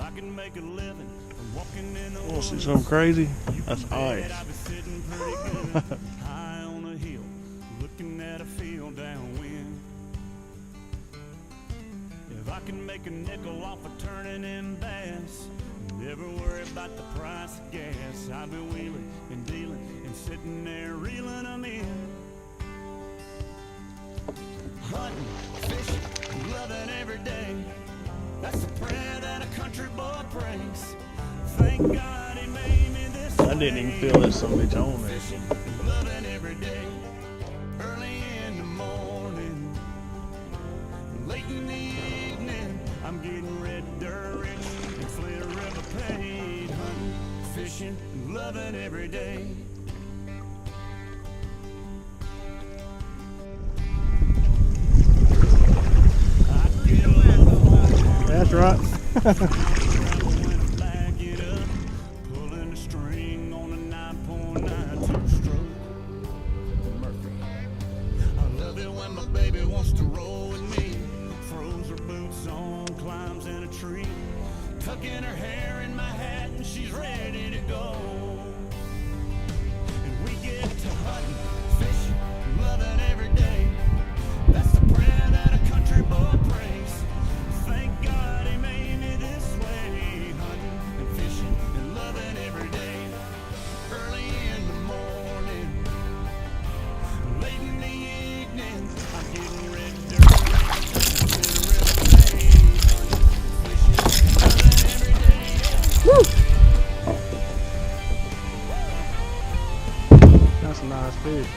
I can make a living walking in the Want to see something crazy? That's ice. high on a hill, looking at a field downwind. If I can make a nickel off of turning in bass, never worry about the price of gas. I've been wheeling and dealing and sitting there reeling them in. Hunting, fishing, loving every day. That's the prayer that a country boy prays. Thank God he made me this way. I didn't even feel that some bitch on there. Fishing, loving every day. Early in the morning, late in the evening, I'm getting red dirt rich and Flint River paid. Hunting, fishing, loving every day. That's right. Pulling the string on a 9.92 stroke. Murphy. I love it when my baby wants to roll with me. Throws her boots on, climbs in a tree, tucking her hair in my hat, and she's ready to go. And we get to hunting, fishing, loving every day. That's the prayer that a country boy prays. Thank God he made me this way. Hunting and fishing and loving every day. Early in the morning, late in the evening, I'm getting red dirt. Fishing, loving every day. Woo! That's a nice fish.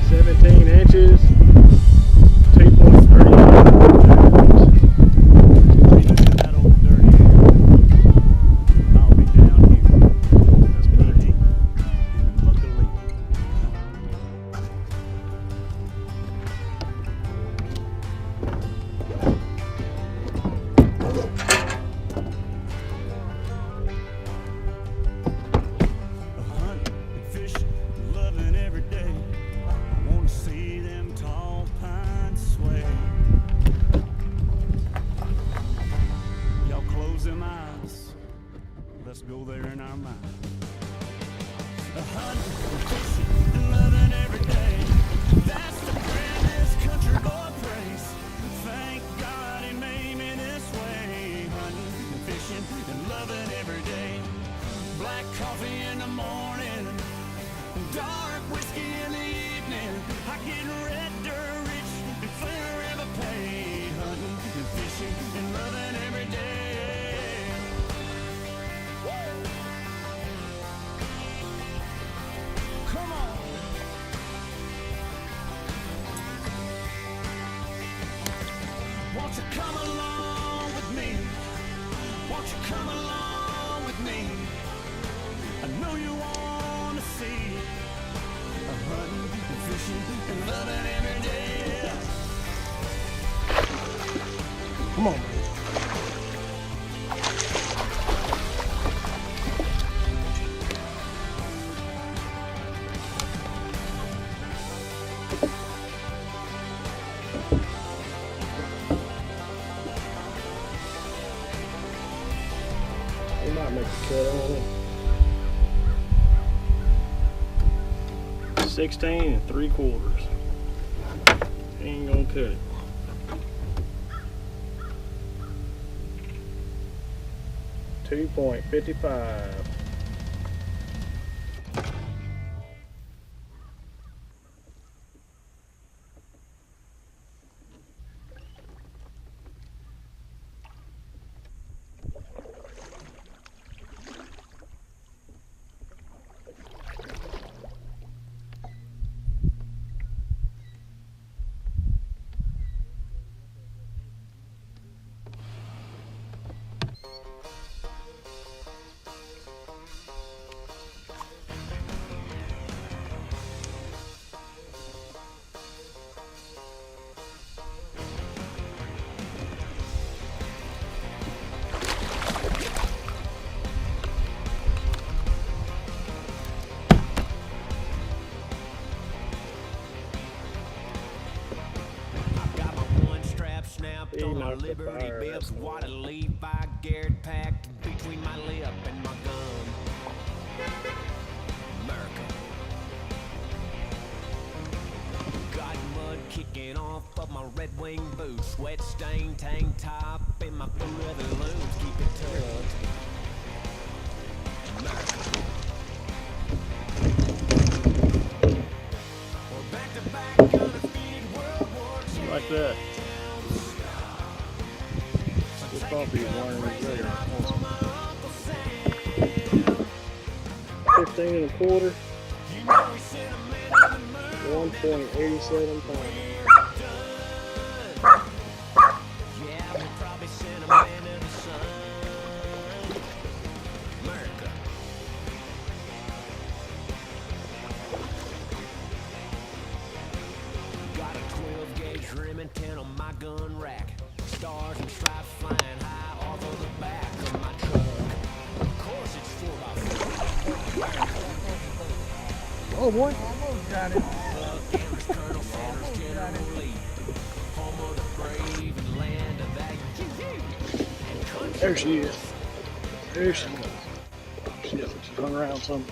17 inches, 2.35 That old dirty hair. I'll be down here. That's pretty deep. Luckily. Hunting and fishing, loving every day. I wanna see them tall pines sway. Y'all close them eyes. Let's go there in our mind. Hunting and fishing, loving every day. That's the prayer this country boy prays. Thank God he made me this way. Hunting and fishing and loving every day. Black coffee in the morning, dark whiskey in the evening. I get red dirt rich and Flint River paid. Hunting and fishing and loving every day. Woo! Come on. Won't you come along with me? Won't you come along with me? I know you want to see hunting and fishing and loving every day. Come on. We might make a cut on it. 16 3/4. Ain't gonna cut it. $2.55. He on my knocked the Liberty fire out bibs, of the what a Levi Garrett packed between my lip and my gum. America. Got mud kicking off of my Red Wing boots, sweat stained tank top, and my blue leather looms keep it tucked. America. We're back to back, undefeated World War II. like that. This coffee is wiring regular. Awesome. 15 and a quarter. 1.87 pounds. Yeah, we probably sent a man to the sun. America. Got a 12 gauge Remington on my gun rack. Stars and stripes flying high all over the back of my truck. Of course it's 4x4. Oh boy. Almost got it. Amherst, Colonel Sanders, General Lee. Home of the brave and land of that and country. There she is. There she goes. She hung around some.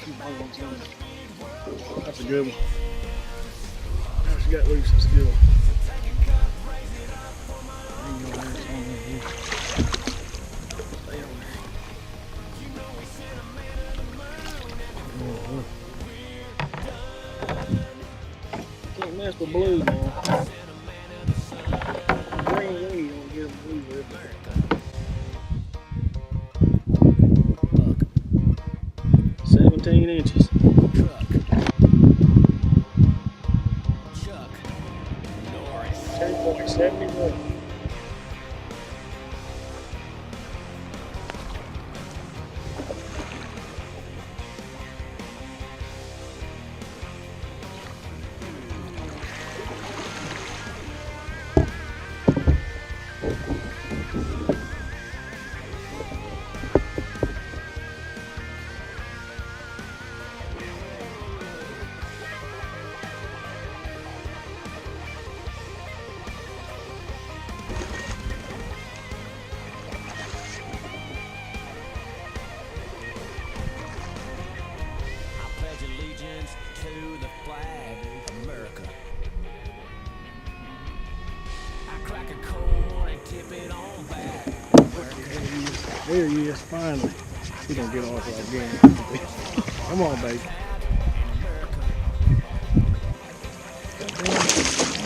She hung on some. That's a good one. Now she got loose. That's a good one. Hang on there, some of you. Stay on there. Can't mess with blue, man. Green, you don't get them blue with it. 17 inches. Chuck Norris. 10.71. I pledge allegiance to the flag of America. I crack a corn and tip it on back. There he is, finally. He don't get off again. Come on, baby.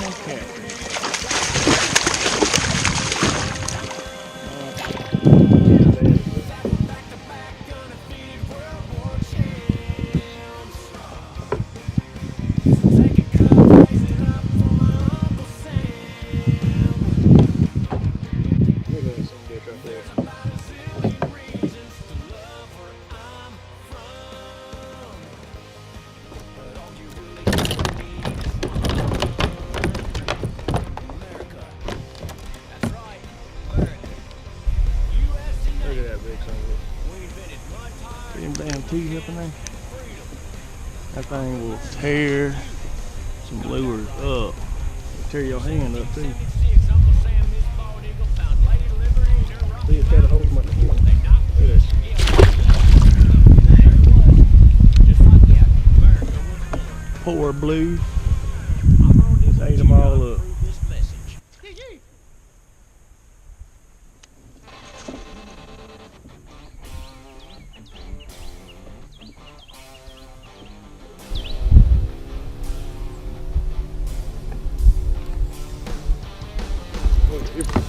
Okay. Look at that son of a bitch right there. Look at that big son of a bitch. Them damn T-hip in there. That thing will tear some lures up. It'll tear your hand up too. See, it's got a hold my hand. Look at this. Poor blue. Ate them all up.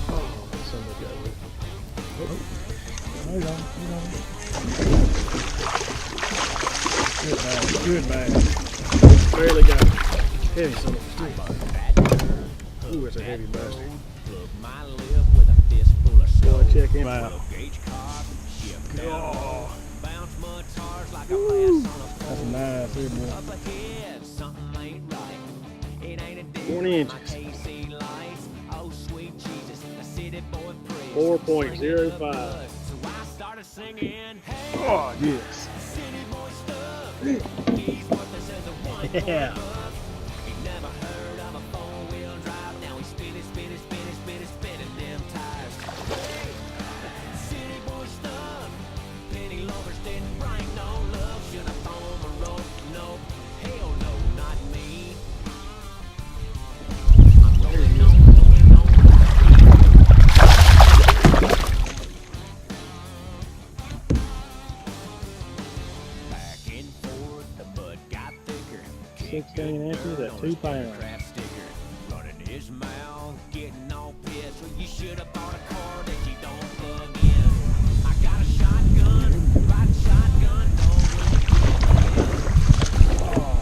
Oh, somebody got it. Hold on, hold on. Good bag, good bag. Barely got it. Heavy son of a stick. Ooh, that's a heavy bastard. Go and check him out. Oh, that's nice, here, boy. 20 inches. 4.05. Oh, yes. Yeah. 16 inches at 2 pounds. Trap sticker running his mouth, getting all pissed. Well, you should have bought a car that you don't plug in. I got a shotgun, right shotgun.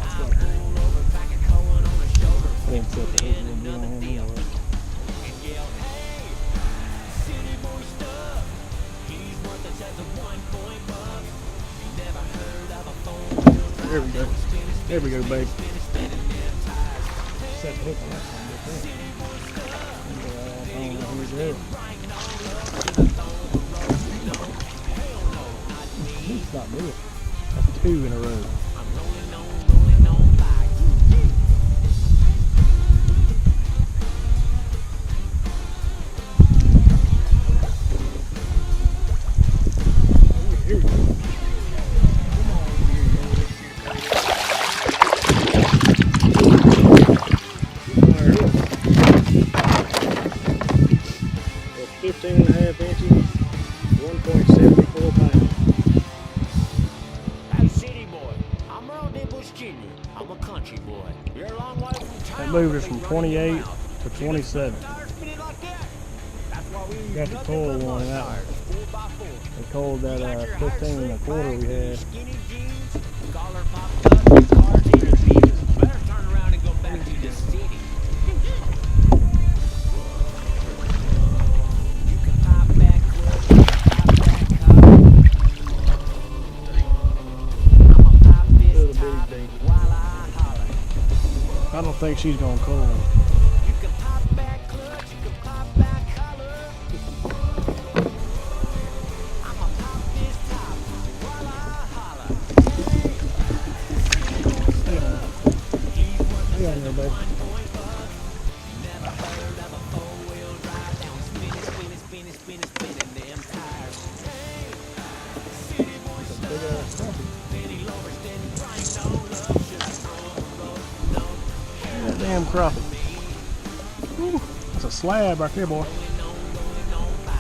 I pull over, pack a Cohen on the shoulder, Then put put in the another on deal, there. and yell, "Hey, city boy stuff. He's worth a set of 1 point buck. You never heard of a four-wheel drive? There we go. There we go, babe. Spinning them tires. Set the hook on that one. It's not big. That's 2 in a row. I'm rolling on by. Here we go. Well, 15.5 inches, 1.74 pounds. Hey, city boy, I'm Earl Nichols Jr. I'm a country boy. You're a long way from town. That moved us from 28 to 27. Tires spinning like that. That's why we use Got the nothing coil but one mud out. tires, 4x4. They called that 15 and a quarter we had. Skinny jeans, collar popped up, cars in the views. Better turn around and go back to the city. You can pop back clutch, pop back collar. I'ma pop this Little bitty top thing. while I holler. I don't think she's gonna call. You can pop back clutch, you can pop back collar. I'ma pop this top while I holler. Hang on. He's worth Hang on there, babe. 1 point buck. Never heard of a four-wheel drive down spinning them tires. Hey, city boy Big stuff. ass crappie. Benny Lovers didn't bring no love. Should I throw a road? No. That damn crappie. Whew, that's a slab right there, boy. Rolling on by.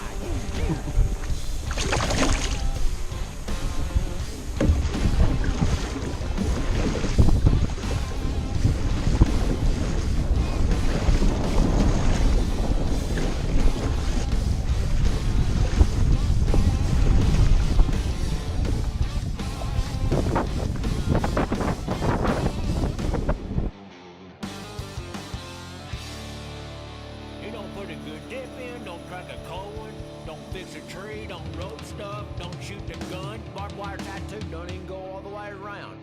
You don't put a good dip in, don't crack a cold one, don't fix a tree, don't rope stuff, don't shoot the gun, barbed wire tattoo, don't even go all the way around.